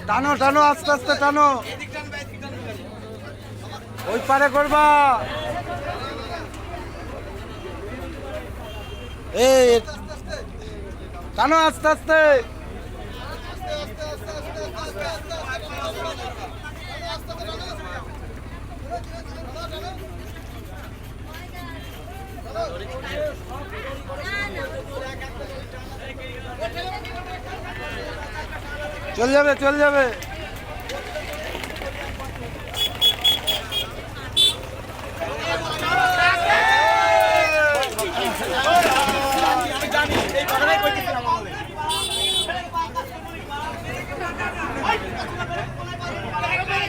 টানো টানো আস্তে আস্তে টানো ওই পারে করবা এই টানো আস্তে আস্তে চল যাবে চল যাবে